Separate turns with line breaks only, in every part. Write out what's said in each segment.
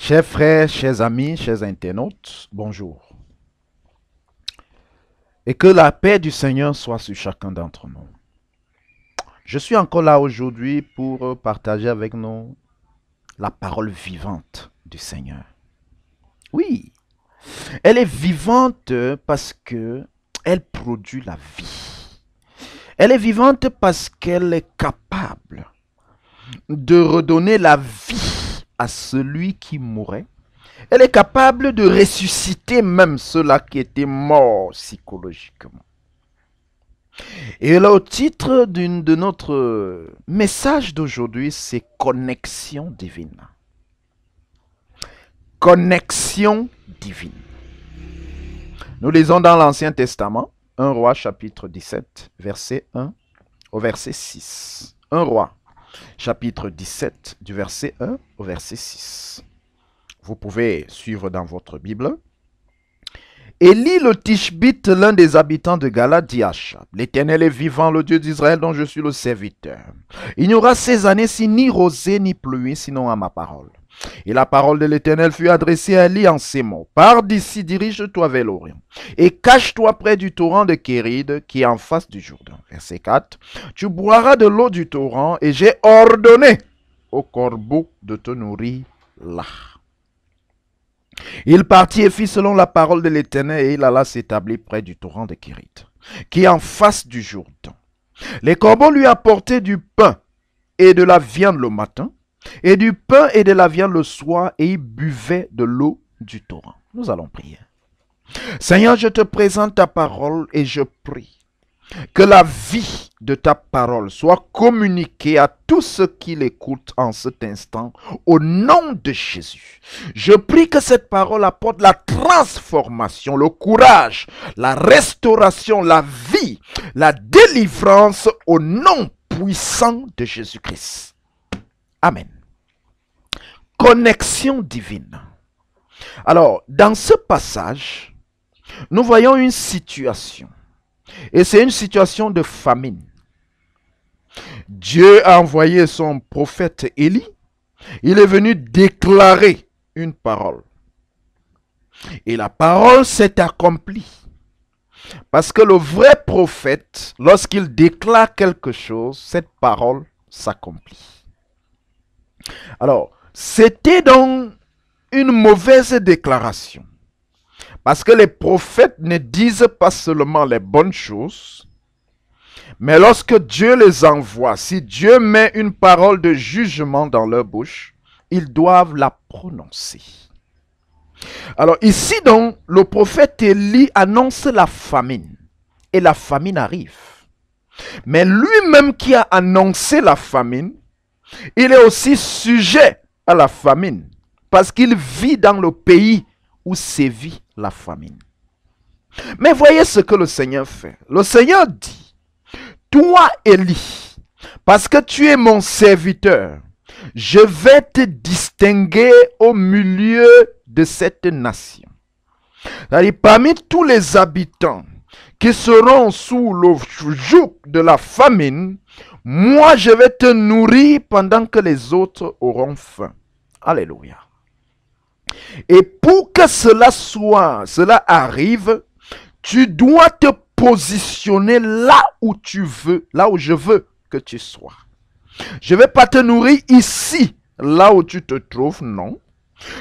Chers frères, chers amis, chers internautes, bonjour. Et que la paix du Seigneur soit sur chacun d'entre nous. Je suis encore là aujourd'hui pour partager avec nous la parole vivante du Seigneur. Oui, elle est vivante parce que elle produit la vie. Elle est vivante parce qu'elle est capable de redonner la vie à celui qui mourait. Elle est capable de ressusciter même ceux-là qui étaient morts psychologiquement. Et le titre de notre message d'aujourd'hui, c'est Connexion divine. Connexion divine. Nous lisons dans l'Ancien Testament, 1 Roi chapitre 17, verset 1 au verset 6. 1 Roi chapitre 17, du verset 1 au verset 6. Vous pouvez suivre dans votre Bible. Élie le Tishbite, l'un des habitants de Galade, dit à Achab: L'Éternel est vivant, le Dieu d'Israël dont je suis le serviteur. Il n'y aura ces années-ci ni rosée ni pluie, sinon à ma parole. Et la parole de l'Éternel fut adressée à Élie en ces mots: Pars d'ici, dirige-toi vers l'Orient, et cache-toi près du torrent de Kéride, qui est en face du Jourdain. Verset 4. Tu boiras de l'eau du torrent, et j'ai ordonné au corbeau de te nourrir là. Il partit et fit selon la parole de l'Éternel, et il alla s'établir près du torrent de Kéride, qui est en face du Jourdain. Les corbeaux lui apportaient du pain et de la viande le matin, et du pain et de la viande le soir, et il buvait de l'eau du torrent. Nous allons prier. Seigneur, je te présente ta parole et je prie que la vie de ta parole soit communiquée à tous ceux qui l'écoutent en cet instant, au nom de Jésus. Je prie que cette parole apporte la transformation, le courage, la restauration, la vie, la délivrance, au nom puissant de Jésus-Christ. Amen. Connexion divine. Alors, dans ce passage, nous voyons une situation. Et c'est une situation de famine. Dieu a envoyé son prophète Élie. Il est venu déclarer une parole. Et la parole s'est accomplie. Parce que le vrai prophète, lorsqu'il déclare quelque chose, cette parole s'accomplit. Alors, c'était donc une mauvaise déclaration. Parce que les prophètes ne disent pas seulement les bonnes choses, mais lorsque Dieu les envoie, si Dieu met une parole de jugement dans leur bouche, ils doivent la prononcer. Alors ici donc, le prophète Élie annonce la famine, et la famine arrive. Mais lui-même qui a annoncé la famine, il est aussi sujet à la famine, parce qu'il vit dans le pays où sévit la famine. Mais voyez ce que le Seigneur fait. Le Seigneur dit: toi, Élie, parce que tu es mon serviteur, je vais te distinguer au milieu de cette nation. C'est-à-dire, parmi tous les habitants qui seront sous le joug de la famine, moi je vais te nourrir pendant que les autres auront faim. Alléluia. Et pour que cela arrive, tu dois te positionner là où tu veux, là où je veux que tu sois. Je ne vais pas te nourrir ici, là où tu te trouves, non.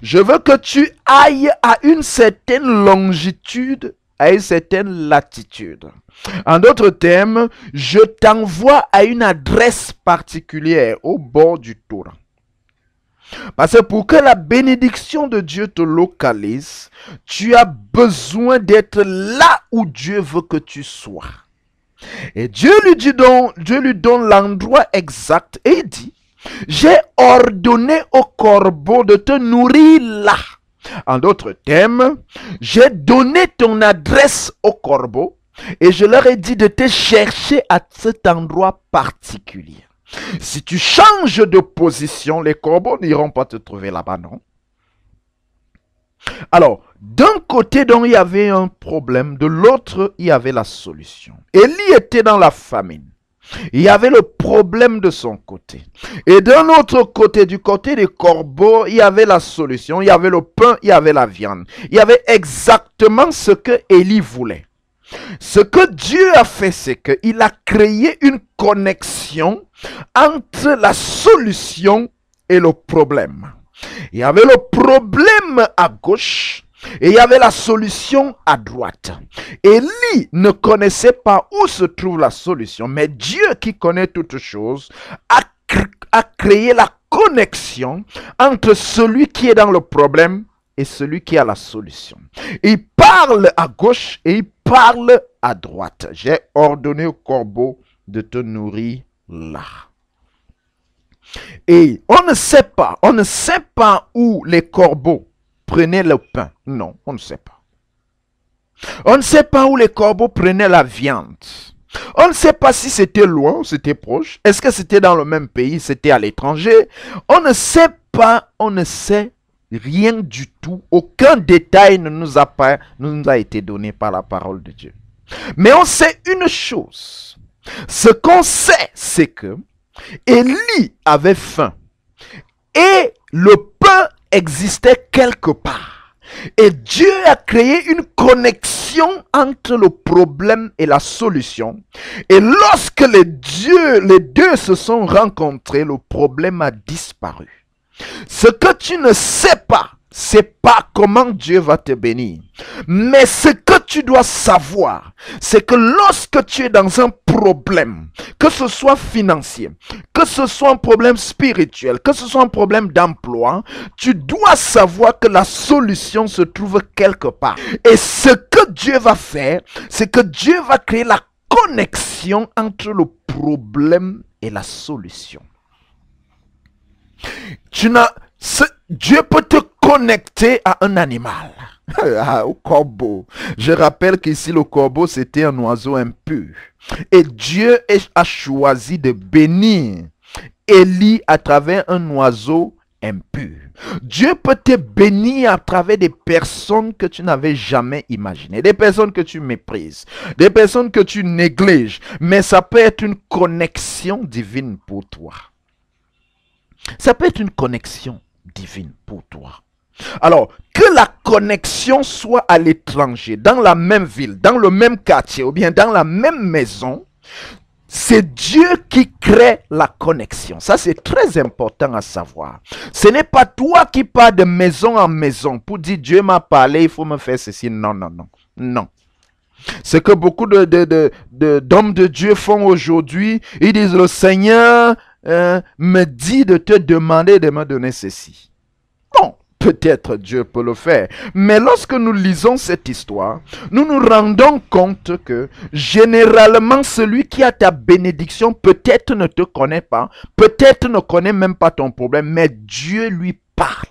Je veux que tu ailles à une certaine longitude, à une certaine latitude. En d'autres termes, je t'envoie à une adresse particulière au bord du torrent. Parce que pour que la bénédiction de Dieu te localise, tu as besoin d'être là où Dieu veut que tu sois. Et Dieu lui donne l'endroit exact et il dit: j'ai ordonné au corbeau de te nourrir là. En d'autres termes, j'ai donné ton adresse au corbeau et je leur ai dit de te chercher à cet endroit particulier. Si tu changes de position, les corbeaux n'iront pas te trouver là-bas, non? Alors, d'un côté, donc, il y avait un problème, de l'autre, il y avait la solution. Élie était dans la famine. Il y avait le problème de son côté. Et d'un autre côté, du côté des corbeaux, il y avait la solution. Il y avait le pain, il y avait la viande. Il y avait exactement ce que Élie voulait. Ce que Dieu a fait, c'est qu'il a créé une connexion entre la solution et le problème. Il y avait le problème à gauche et il y avait la solution à droite. Élie ne connaissait pas où se trouve la solution, mais Dieu qui connaît toutes choses a créé la connexion entre celui qui est dans le problème et celui qui a la solution. Il parle à gauche et il parle à droite. J'ai ordonné au corbeau de te nourrir là. Et on ne sait pas où les corbeaux prenaient le pain. Non, on ne sait pas. On ne sait pas où les corbeaux prenaient la viande. On ne sait pas si c'était loin ou c'était proche. Est-ce que c'était dans le même pays, c'était à l'étranger? On ne sait pas, on ne sait rien du tout. Aucun détail ne nous a été donné par la parole de Dieu. Mais on sait une chose. Ce qu'on sait, c'est que Élie avait faim et le pain existait quelque part. Et Dieu a créé une connexion entre le problème et la solution. Et lorsque les deux se sont rencontrés, le problème a disparu. Ce que tu ne sais pas, c'est pas comment Dieu va te bénir. Mais ce que tu dois savoir, c'est que lorsque tu es dans un problème, que ce soit financier, que ce soit un problème spirituel, que ce soit un problème d'emploi, tu dois savoir que la solution se trouve quelque part. Et ce que Dieu va faire, c'est que Dieu va créer la connexion entre le problème et la solution. Dieu peut te connecter à un animal, au corbeau. Je rappelle qu'ici le corbeau c'était un oiseau impur. Et Dieu a choisi de bénir Élie à travers un oiseau impur. Dieu peut te bénir à travers des personnes que tu n'avais jamais imaginées, des personnes que tu méprises, des personnes que tu négliges, mais ça peut être une connexion divine pour toi. Ça peut être une connexion divine pour toi. Alors, que la connexion soit à l'étranger, dans la même ville, dans le même quartier ou bien dans la même maison, c'est Dieu qui crée la connexion. Ça, c'est très important à savoir. Ce n'est pas toi qui pars de maison en maison pour dire Dieu m'a parlé, il faut me faire ceci. Non, non, non. Non. Ce que beaucoup d'hommes de Dieu font aujourd'hui, ils disent le Seigneur me dit de te demander de me donner ceci. Bon, peut-être Dieu peut le faire. Mais lorsque nous lisons cette histoire, nous nous rendons compte que généralement celui qui a ta bénédiction peut-être ne te connaît pas, peut-être ne connaît même pas ton problème, mais Dieu lui parle.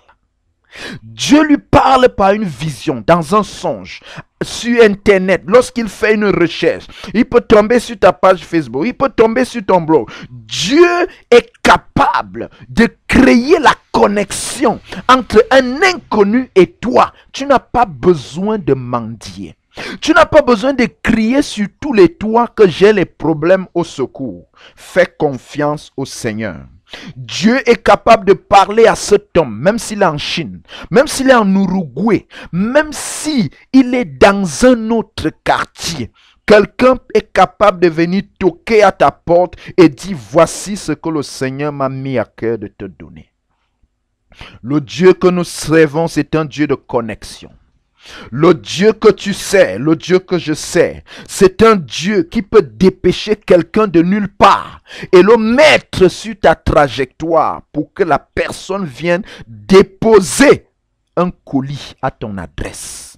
Dieu lui parle par une vision, dans un songe, sur Internet, lorsqu'il fait une recherche. Il peut tomber sur ta page Facebook, il peut tomber sur ton blog. Dieu est capable de créer la connexion entre un inconnu et toi. Tu n'as pas besoin de mendier. Tu n'as pas besoin de crier sur tous les toits que j'ai les problèmes au secours. Fais confiance au Seigneur. Dieu est capable de parler à cet homme, même s'il est en Chine, même s'il est en Uruguay, même s'il est dans un autre quartier. Quelqu'un est capable de venir toquer à ta porte et dire voici ce que le Seigneur m'a mis à cœur de te donner. Le Dieu que nous servons, c'est un Dieu de connexion. Le Dieu que tu sais, le Dieu que je sais, c'est un Dieu qui peut dépêcher quelqu'un de nulle part et le mettre sur ta trajectoire pour que la personne vienne déposer un colis à ton adresse.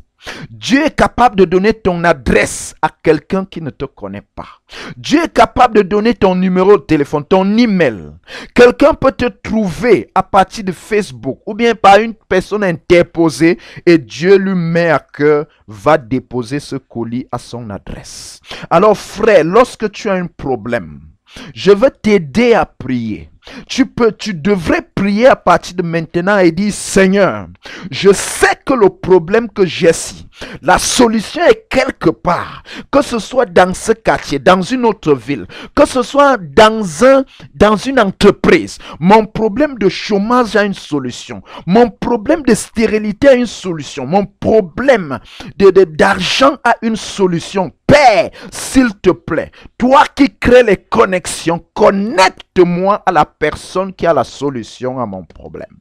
Dieu est capable de donner ton adresse à quelqu'un qui ne te connaît pas. Dieu est capable de donner ton numéro de téléphone, ton email. Quelqu'un peut te trouver à partir de Facebook ou bien par une personne interposée et Dieu lui met à cœur, va déposer ce colis à son adresse. Alors frère, lorsque tu as un problème, je veux t'aider à prier. Tu devrais prier à partir de maintenant et dire, Seigneur, je sais que le problème que j'ai ici, la solution est quelque part, que ce soit dans ce quartier, dans une autre ville, que ce soit dans une entreprise. Mon problème de chômage a une solution. Mon problème de stérilité a une solution. Mon problème d'argent a une solution. Père, s'il te plaît, toi qui crées les connexions, connecte-moi à la personne qui a la solution à mon problème.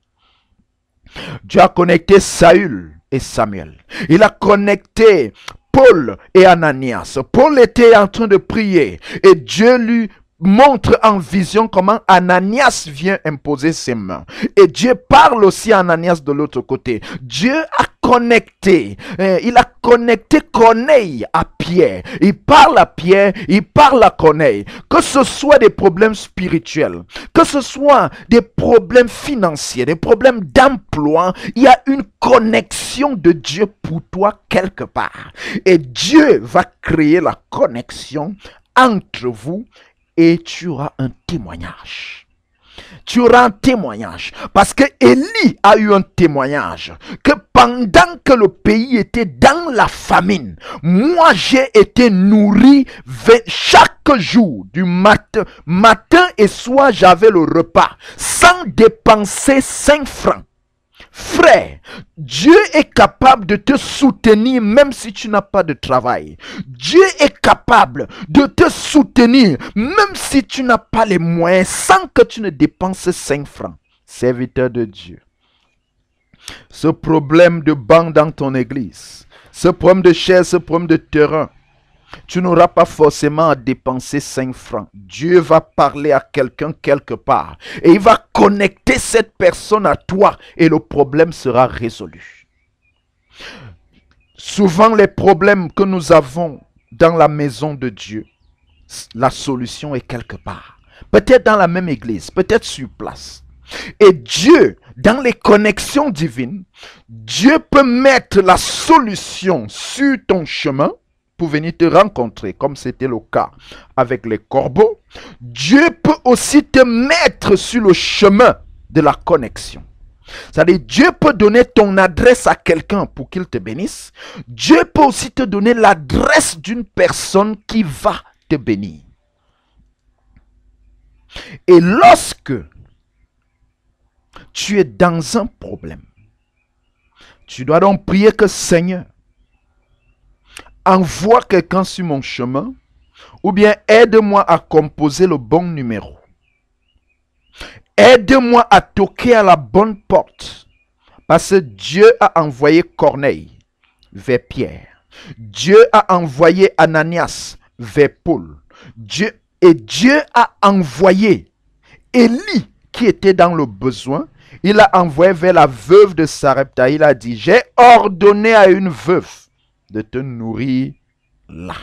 Dieu a connecté Saül et Samuel. Il a connecté Paul et Ananias. Paul était en train de prier et Dieu lui montre en vision comment Ananias vient imposer ses mains. Et Dieu parle aussi à Ananias de l'autre côté. Dieu a connecté, il a connecté Corneille à Pierre. Il parle à Pierre, il parle à Corneille. Que ce soit des problèmes spirituels, que ce soit des problèmes financiers, des problèmes d'emploi, il y a une connexion de Dieu pour toi quelque part. Et Dieu va créer la connexion entre vous et tu auras un témoignage. Tu auras un témoignage. Parce que Élie a eu un témoignage. Que pendant que le pays était dans la famine, moi j'ai été nourri chaque jour, du matin et soir, j'avais le repas, sans dépenser 5 francs. Frère, Dieu est capable de te soutenir même si tu n'as pas de travail. Dieu est capable de te soutenir même si tu n'as pas les moyens sans que tu ne dépenses 5 francs. Serviteur de Dieu. Ce problème de banc dans ton église, ce problème de chaise, ce problème de terrain, tu n'auras pas forcément à dépenser 5 francs. Dieu va parler à quelqu'un quelque part. Et il va connecter cette personne à toi. Et le problème sera résolu. Souvent, les problèmes que nous avons dans la maison de Dieu, la solution est quelque part. Peut-être dans la même église, peut-être sur place. Et Dieu, dans les connexions divines, Dieu peut mettre la solution sur ton chemin pour venir te rencontrer, comme c'était le cas avec les corbeaux. Dieu peut aussi te mettre sur le chemin de la connexion. C'est-à-dire, Dieu peut donner ton adresse à quelqu'un pour qu'il te bénisse. Dieu peut aussi te donner l'adresse d'une personne qui va te bénir. Et lorsque tu es dans un problème, tu dois donc prier que Seigneur, envoie quelqu'un sur mon chemin, ou bien aide-moi à composer le bon numéro. Aide-moi à toquer à la bonne porte. Parce que Dieu a envoyé Corneille vers Pierre. Dieu a envoyé Ananias vers Paul. Dieu a envoyé Élie qui était dans le besoin. Il a envoyé vers la veuve de Sarepta. Il a dit, j'ai ordonné à une veuve de te nourrir là.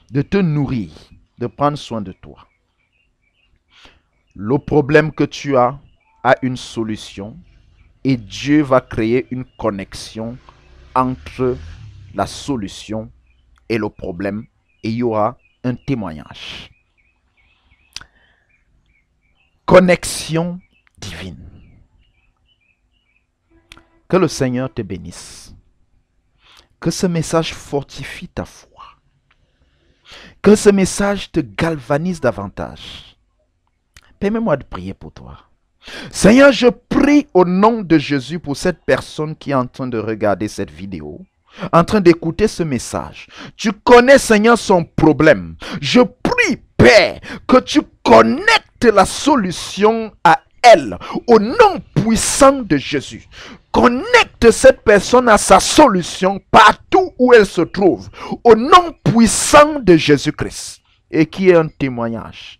De te nourrir. De prendre soin de toi. Le problème que tu as a une solution. Et Dieu va créer une connexion entre la solution et le problème. Et il y aura un témoignage. Connexion divine. Que le Seigneur te bénisse. Que ce message fortifie ta foi. Que ce message te galvanise davantage. Permets-moi de prier pour toi. Seigneur, je prie au nom de Jésus pour cette personne qui est en train de regarder cette vidéo, en train d'écouter ce message. Tu connais, Seigneur, son problème. Je prie, Père, que tu connectes la solution à elle, au nom puissant de Jésus. Connecte cette personne à sa solution partout où elle se trouve, au nom puissant de Jésus-Christ, et qui est un témoignage,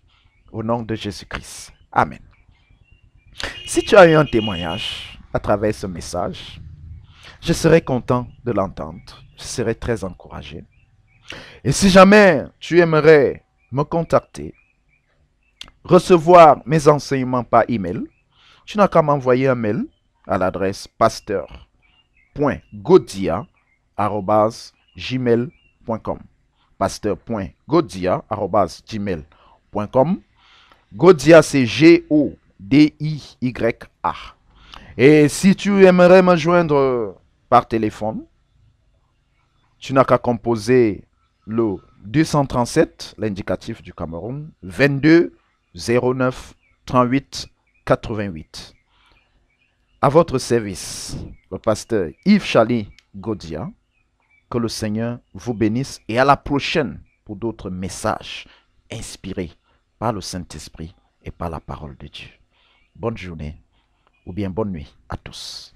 au nom de Jésus-Christ. Amen. Si tu as eu un témoignage à travers ce message, je serai content de l'entendre. Je serai très encouragé. Et si jamais tu aimerais me contacter, recevoir mes enseignements par email, tu n'as qu'à m'envoyer un mail à l'adresse pasteur.godia@gmail.com. pasteur.godia@gmail.com. Godia, c'est Godia, DIYA. Et si tu aimerais me joindre par téléphone, tu n'as qu'à composer le 237, l'indicatif du Cameroun, 22 09 38 88. À votre service, le pasteur Yves Charlie Godia. Que le Seigneur vous bénisse et à la prochaine pour d'autres messages inspirés par le Saint-Esprit et par la parole de Dieu. Bonne journée ou bien bonne nuit à tous.